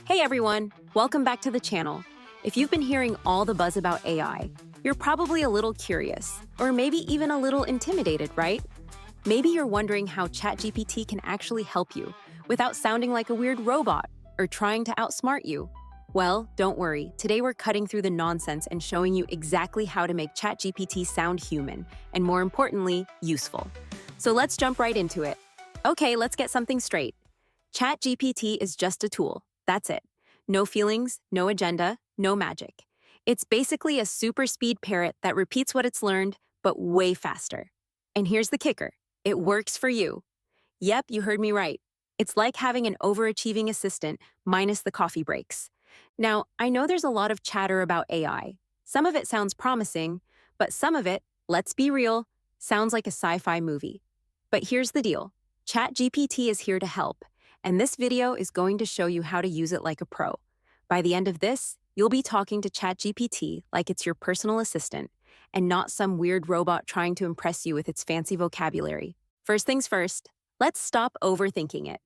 Hey everyone, welcome back to the channel. If you've been hearing all the buzz about AI, you're probably a little curious, or maybe even a little intimidated, right? Maybe you're wondering how ChatGPT can actually help you without sounding like a weird robot or trying to outsmart you. Well, don't worry. Today we're cutting through the nonsense and showing you exactly how to make ChatGPT sound human and, more importantly, useful. So let's jump right into it. Okay, let's get something straight. ChatGPT is just a tool. That's it. No feelings, no agenda, no magic. It's basically a super speed parrot that repeats what it's learned, but way faster. And here's the kicker. It works for you. Yep, you heard me right. It's like having an overachieving assistant minus the coffee breaks. Now, I know there's a lot of chatter about AI. Some of it sounds promising, but some of it, let's be real, sounds like a sci-fi movie. But here's the deal. ChatGPT is here to help, and this video is going to show you how to use it like a pro. By the end of this, you'll be talking to ChatGPT like it's your personal assistant, and not some weird robot trying to impress you with its fancy vocabulary. First things first, let's stop overthinking it.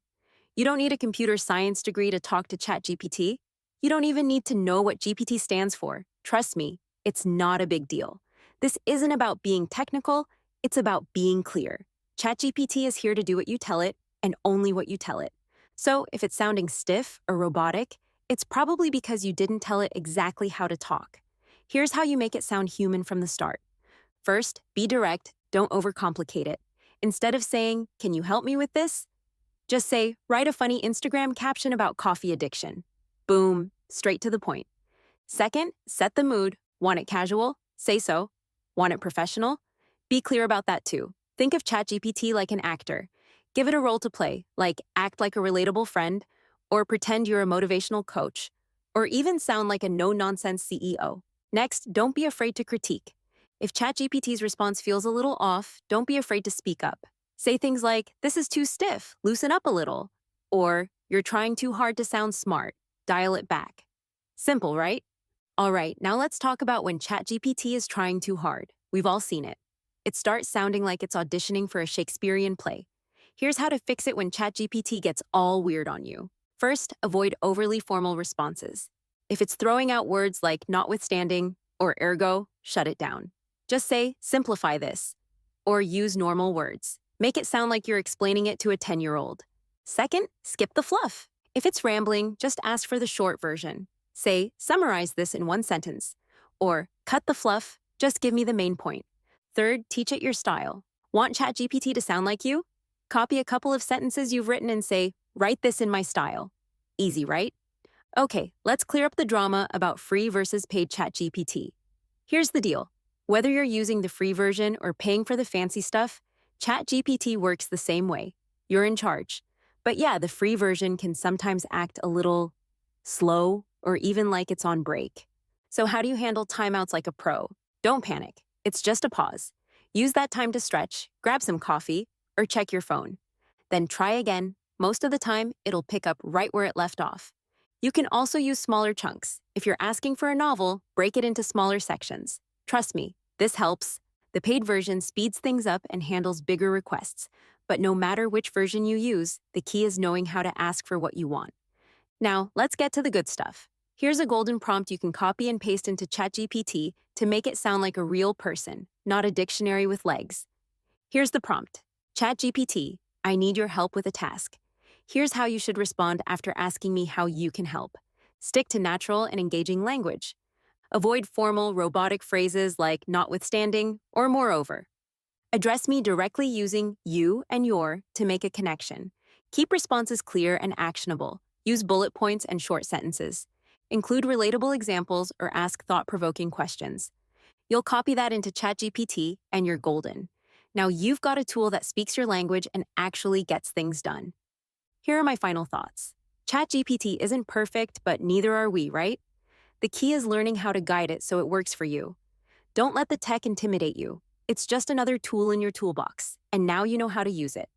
You don't need a computer science degree to talk to ChatGPT. You don't even need to know what GPT stands for. Trust me, it's not a big deal. This isn't about being technical, it's about being clear. ChatGPT is here to do what you tell it, and only what you tell it. So if it's sounding stiff or robotic, it's probably because you didn't tell it exactly how to talk. Here's how you make it sound human from the start. First, be direct, don't overcomplicate it. Instead of saying, "Can you help me with this?" just say, "Write a funny Instagram caption about coffee addiction." Boom, straight to the point. Second, set the mood. Want it casual? Say so. Want it professional? Be clear about that too. Think of ChatGPT like an actor. Give it a role to play, like act like a relatable friend, or pretend you're a motivational coach, or even sound like a no-nonsense CEO. Next, don't be afraid to critique. If ChatGPT's response feels a little off, don't be afraid to speak up. Say things like, "This is too stiff, loosen up a little," or "You're trying too hard to sound smart, dial it back." Simple, right? All right, now let's talk about when ChatGPT is trying too hard. We've all seen it. It starts sounding like it's auditioning for a Shakespearean play. Here's how to fix it when ChatGPT gets all weird on you. First, avoid overly formal responses. If it's throwing out words like notwithstanding or ergo, shut it down. Just say, "Simplify this," or use normal words. Make it sound like you're explaining it to a 10-year-old. Second, skip the fluff. If it's rambling, just ask for the short version. Say, "Summarize this in one sentence," or "Cut the fluff, just give me the main point." Third, teach it your style. Want ChatGPT to sound like you? Copy a couple of sentences you've written and say, "Write this in my style." Easy, right? Okay, let's clear up the drama about free versus paid ChatGPT. Here's the deal. Whether you're using the free version or paying for the fancy stuff, ChatGPT works the same way. You're in charge. But yeah, the free version can sometimes act a little slow or even like it's on break. So how do you handle timeouts like a pro? Don't panic. It's just a pause. Use that time to stretch, grab some coffee, or check your phone. Then try again. Most of the time, it'll pick up right where it left off. You can also use smaller chunks. If you're asking for a novel, break it into smaller sections. Trust me, this helps. The paid version speeds things up and handles bigger requests. But no matter which version you use, the key is knowing how to ask for what you want. Now, let's get to the good stuff. Here's a golden prompt you can copy and paste into ChatGPT to make it sound like a real person, not a dictionary with legs. Here's the prompt. ChatGPT, I need your help with a task. Here's how you should respond after asking me how you can help. Stick to natural and engaging language. Avoid formal, robotic phrases like notwithstanding or moreover. Address me directly using you and your to make a connection. Keep responses clear and actionable. Use bullet points and short sentences. Include relatable examples or ask thought-provoking questions. You'll copy that into ChatGPT and you're golden. Now you've got a tool that speaks your language and actually gets things done. Here are my final thoughts. ChatGPT isn't perfect, but neither are we, right? The key is learning how to guide it so it works for you. Don't let the tech intimidate you. It's just another tool in your toolbox, and now you know how to use it.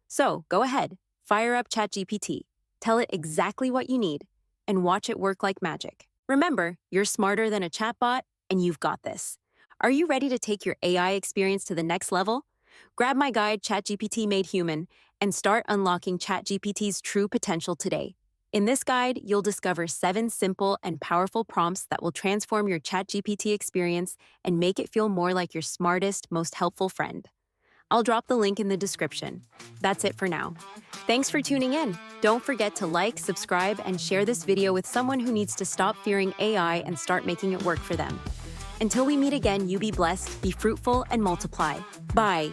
So go ahead, fire up ChatGPT, tell it exactly what you need, and watch it work like magic. Remember, you're smarter than a chatbot, and you've got this. Are you ready to take your AI experience to the next level? Grab my guide, ChatGPT Made Human, and start unlocking ChatGPT's true potential today. In this guide, you'll discover 7 simple and powerful prompts that will transform your ChatGPT experience and make it feel more like your smartest, most helpful friend. I'll drop the link in the description. That's it for now. Thanks for tuning in. Don't forget to like, subscribe, and share this video with someone who needs to stop fearing AI and start making it work for them. Until we meet again, you be blessed, be fruitful, and multiply. Bye.